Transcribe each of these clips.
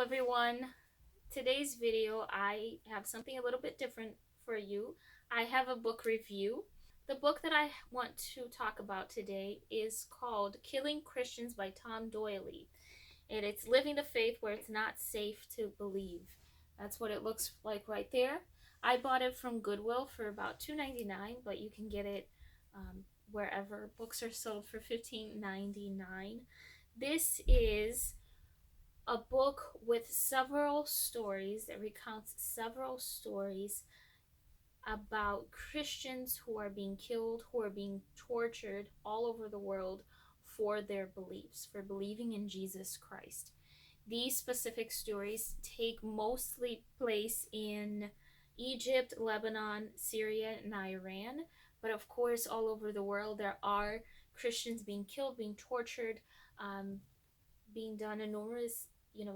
everyone. Today's video, I have something a little bit different for you. I have a book review. The book that I want to talk about today is called Killing Christians by Tom Doyle. And it's Living the Faith Where It's Not Safe to Believe. That's what it looks like right there. I bought it from Goodwill for about $2.99, but you can get it wherever books are sold for $15.99. This is a book with several stories that recounts several stories about Christians who are being killed, who are being tortured all over the world for their beliefs, for believing in Jesus Christ. These specific stories take mostly place in Egypt, Lebanon, Syria, and Iran. But of course, all over the world, there are Christians being killed, being tortured, being done enormous,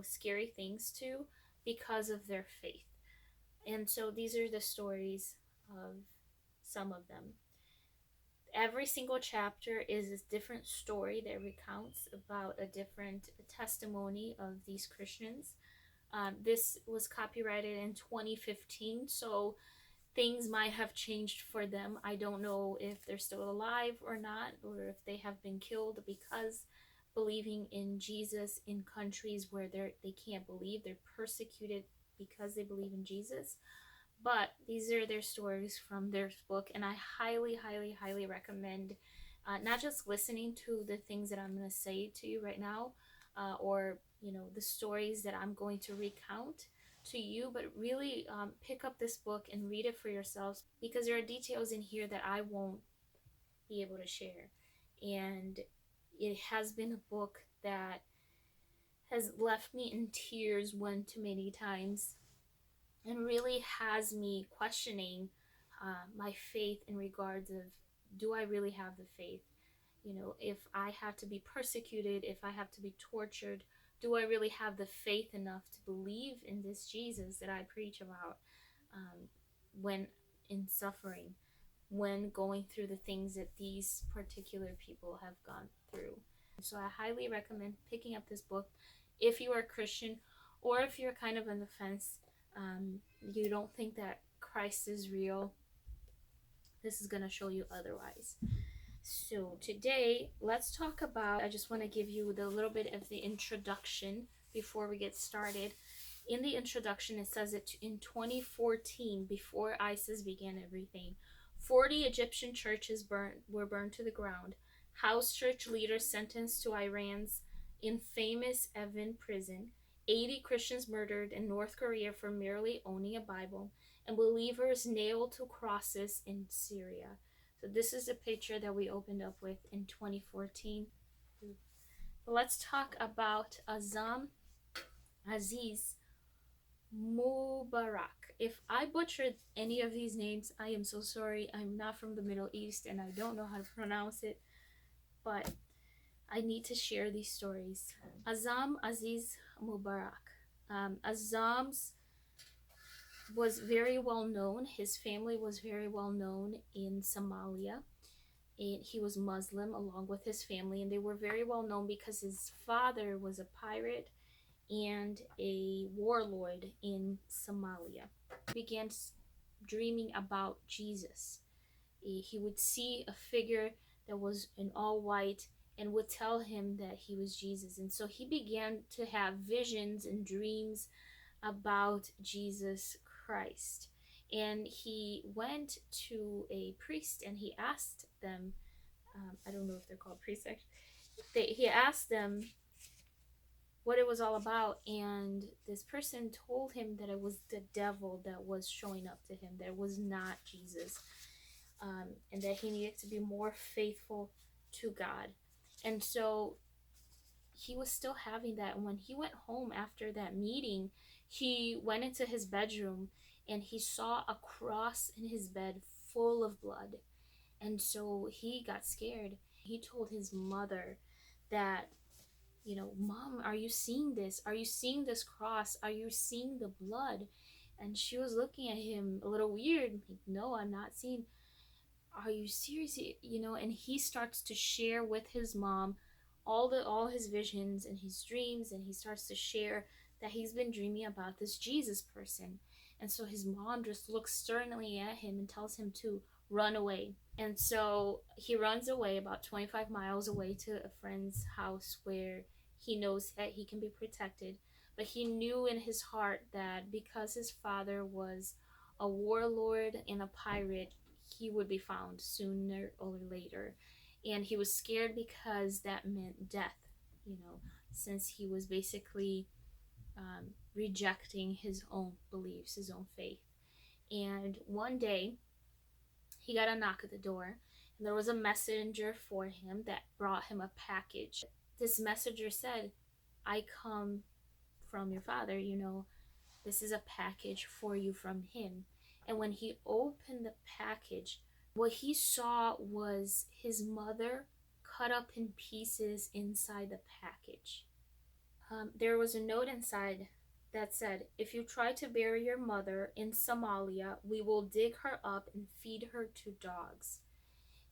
scary things to because of their faith. And so these are the stories of some of them. Every single chapter is a different story that recounts about a different testimony of these Christians. This was copyrighted in 2015, so things might have changed for them. I don't know if they're still alive or not, or if they have been killed because believing in Jesus in countries where they can't believe, they're persecuted because they believe in Jesus. But these are their stories from their book, and I highly, highly, highly recommend not just listening to the things that I'm going to say to you right now, or the stories that I'm going to recount to you, but really pick up this book and read it for yourselves, because there are details in here that I won't be able to share. And it has been a book that has left me in tears one too many times, and really has me questioning my faith in regards of, do I really have the faith? If I have to be persecuted, if I have to be tortured, do I really have the faith enough to believe in this Jesus that I preach about when in suffering, when going through the things that these particular people have gone through? So I highly recommend picking up this book if you are a Christian, or if you're kind of on the fence, you don't think that Christ is real. This is going to show you otherwise. So today, let's talk about, I just want to give you the little bit of the introduction before we get started. In the introduction, it says that in 2014, before ISIS began everything, 40 Egyptian churches were burned to the ground. House church leaders sentenced to Iran's infamous Evin prison. 80 Christians murdered in North Korea for merely owning a Bible. And believers nailed to crosses in Syria. So this is a picture that we opened up with in 2014. Let's talk about Azzam, Azziz, Mubarak. If I butchered any of these names, I am so sorry. I'm not from the Middle East and I don't know how to pronounce it, but I need to share these stories. Azzam Azziz Mubarak. Azzam's was very well known. His family was very well known in Somalia. And he was Muslim along with his family, and they were very well known because his father was a pirate and a warlord in Somalia. He began dreaming about Jesus. He would see a figure that was in all white and would tell him that he was Jesus. And so he began to have visions and dreams about Jesus Christ. And he went to a priest and he asked them, I don't know if they're called priests actually, he asked them what it was all about, and this person told him that it was the devil that was showing up to him, that it was not Jesus, and that he needed to be more faithful to God. And so he was still having that. And when he went home after that meeting, he went into his bedroom and he saw a cross in his bed full of blood. And so he got scared. He told his mother that, Mom, are you seeing this? Are you seeing this cross? Are you seeing the blood? And she was looking at him a little weird. Like, no, I'm not seeing. Are you serious? And he starts to share with his mom all his visions and his dreams, and he starts to share that he's been dreaming about this Jesus person. And so his mom just looks sternly at him and tells him to run away. And so he runs away about 25 miles away to a friend's house where he knows that he can be protected. But he knew in his heart that because his father was a warlord and a pirate, he would be found sooner or later. And he was scared because that meant death, since he was basically rejecting his own beliefs, his own faith. And one day, he got a knock at the door, and there was a messenger for him that brought him a package. This messenger said, "I come from your father, this is a package for you from him." And when he opened the package, what he saw was his mother cut up in pieces inside the package. There was a note inside that said, "If you try to bury your mother in Somalia, we will dig her up and feed her to dogs."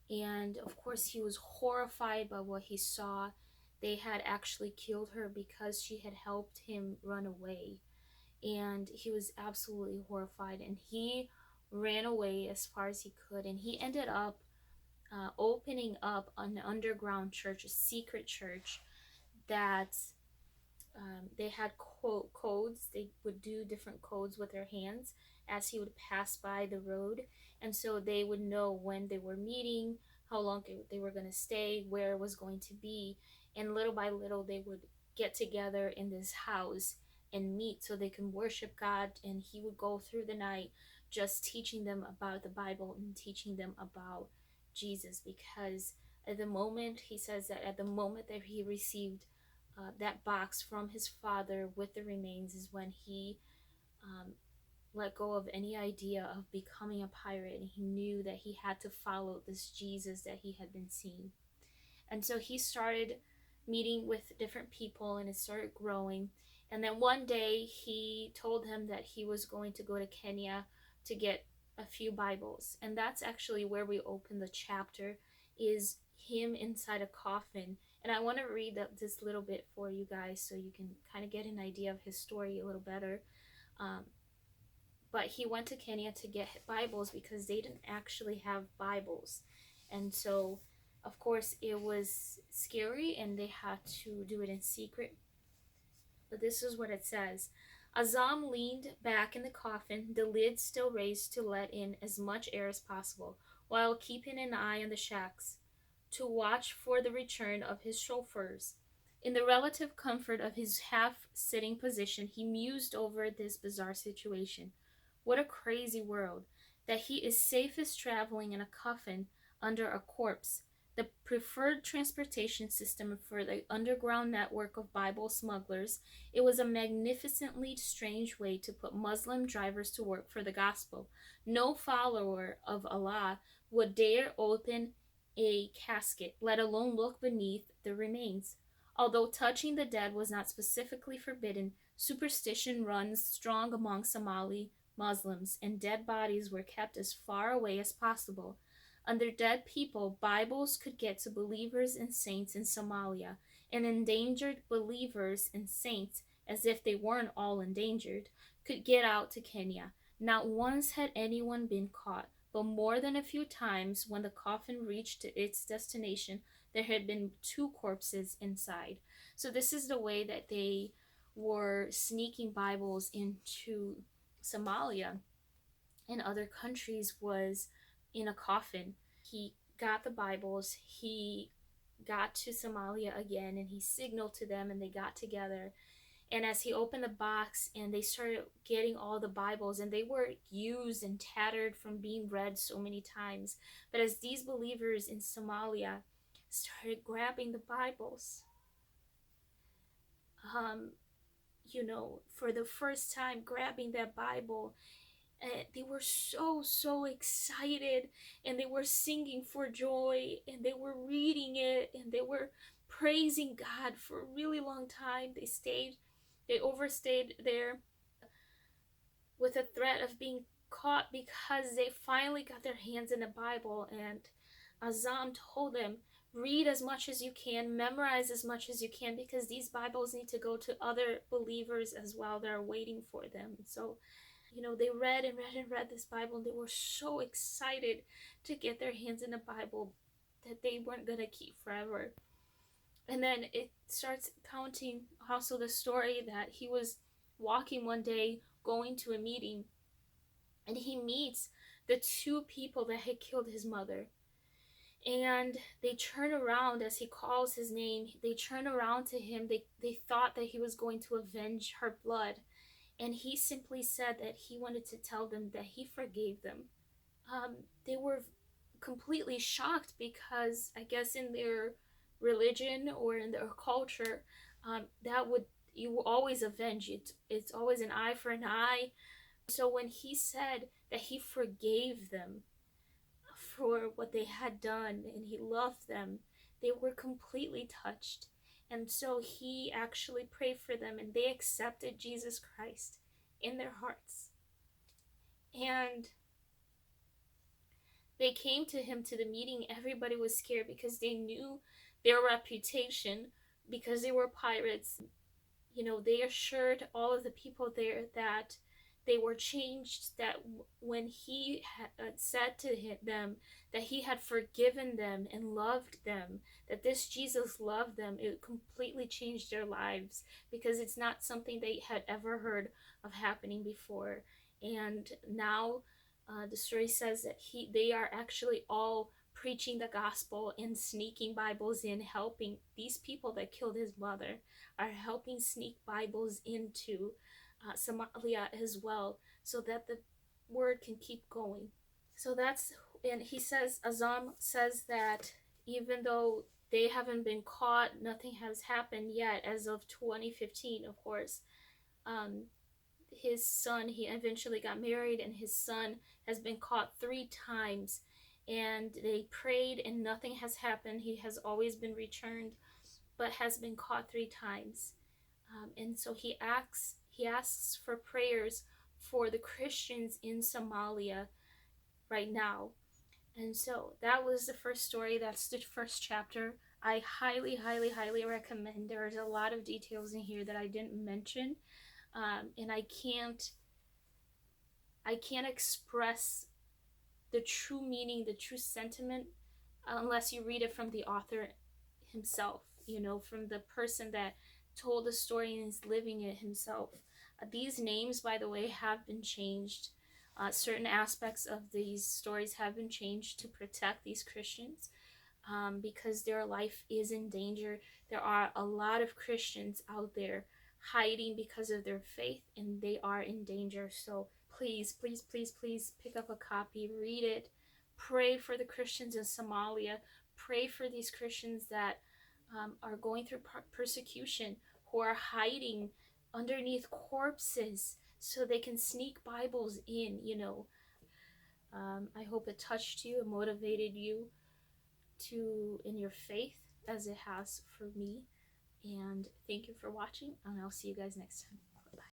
And of course, he was horrified by what he saw. They had actually killed her because she had helped him run away. And he was absolutely horrified. And he ran away as far as he could. And he ended up opening up an underground church, a secret church that they had codes. They would do different codes with their hands as he would pass by the road. And so they would know when they were meeting, how long they were going to stay, where it was going to be. And little by little, they would get together in this house and meet so they can worship God. And he would go through the night just teaching them about the Bible and teaching them about Jesus. Because at the moment, he says that at the moment that he received that box from his father with the remains is when he let go of any idea of becoming a pirate, and he knew that he had to follow this Jesus that he had been seeing. And so he started meeting with different people, and it started growing. And then one day he told him that he was going to go to Kenya to get a few Bibles. And that's actually where we open the chapter, is him inside a coffin. And I want to read this little bit for you guys so you can kind of get an idea of his story a little better. But he went to Kenya to get Bibles because they didn't actually have Bibles. And so, of course, it was scary and they had to do it in secret. But this is what it says. Azzam leaned back in the coffin, the lid still raised to let in as much air as possible, while keeping an eye on the shacks, to watch for the return of his chauffeurs. In the relative comfort of his half-sitting position, he mused over this bizarre situation. What a crazy world, that he is safest traveling in a coffin under a corpse, the preferred transportation system for the underground network of Bible smugglers. It was a magnificently strange way to put Muslim drivers to work for the gospel. No follower of Allah would dare open a casket, let alone look beneath the remains. Although touching the dead was not specifically forbidden, superstition runs strong among Somali Muslims, and dead bodies were kept as far away as possible. Under dead people, Bibles could get to believers and saints in Somalia, and endangered believers and saints, as if they weren't all endangered, could get out to Kenya. Not once had anyone been caught, but more than a few times when the coffin reached its destination, there had been 2 corpses inside. So this is the way that they were sneaking Bibles into Somalia and other countries, was in a coffin. He got the Bibles, he got to Somalia again, and he signaled to them, and they got together. And as he opened the box and they started getting all the Bibles, and they were used and tattered from being read so many times, but as these believers in Somalia started grabbing the Bibles, for the first time grabbing that Bible, they were so excited, and they were singing for joy, and they were reading it, and they were praising God for a really long time. They overstayed there with a threat of being caught because they finally got their hands in the Bible. And Azzam told them, read as much as you can, memorize as much as you can, because these Bibles need to go to other believers as well that are waiting for them. So, they read and read and read this Bible, and they were so excited to get their hands in a Bible that they weren't going to keep forever. And then it starts counting also the story that he was walking one day, going to a meeting, and he meets the two people that had killed his mother. And they turn around as he calls his name. They turn around to him. They thought that he was going to avenge her blood. And he simply said that he wanted to tell them that he forgave them. They were completely shocked, because I guess in their religion or in their culture, you will always avenge it. It's always an eye for an eye. So when he said that he forgave them for what they had done and he loved them, they were completely touched. And so he actually prayed for them, and they accepted Jesus Christ in their hearts. And they came to him to the meeting. Everybody was scared because they knew their reputation, because they were pirates. They assured all of the people there that they were changed, that when he said to them that he had forgiven them and loved them, that this Jesus loved them, it completely changed their lives, because it's not something they had ever heard of happening before. And now the story says that they are actually all preaching the gospel and sneaking Bibles in, helping these people that killed his mother, are helping sneak Bibles into Somalia as well, so that the word can keep going. So and he says, Azzam says that even though they haven't been caught, nothing has happened yet as of 2015, of course. His son, he eventually got married, and his son has been caught 3 times, and they prayed and nothing has happened. He has always been returned, but has been caught 3 times. And so he asks for prayers for the Christians in Somalia right now. And so that was the first story. That's the first chapter. I highly, highly, highly recommend. There's a lot of details in here that I didn't mention, and I can't express the true meaning, the true sentiment, unless you read it from the author himself, from the person that told the story and is living it himself. These names, by the way, have been changed. Certain aspects of these stories have been changed to protect these Christians, because their life is in danger. There are a lot of Christians out there hiding because of their faith, and they are in danger. So please, please, please, please pick up a copy, read it, pray for the Christians in Somalia, pray for these Christians that are going through persecution, who are hiding underneath corpses so they can sneak Bibles in. I hope it touched you and motivated you in your faith, as it has for me. And thank you for watching, and I'll see you guys next time.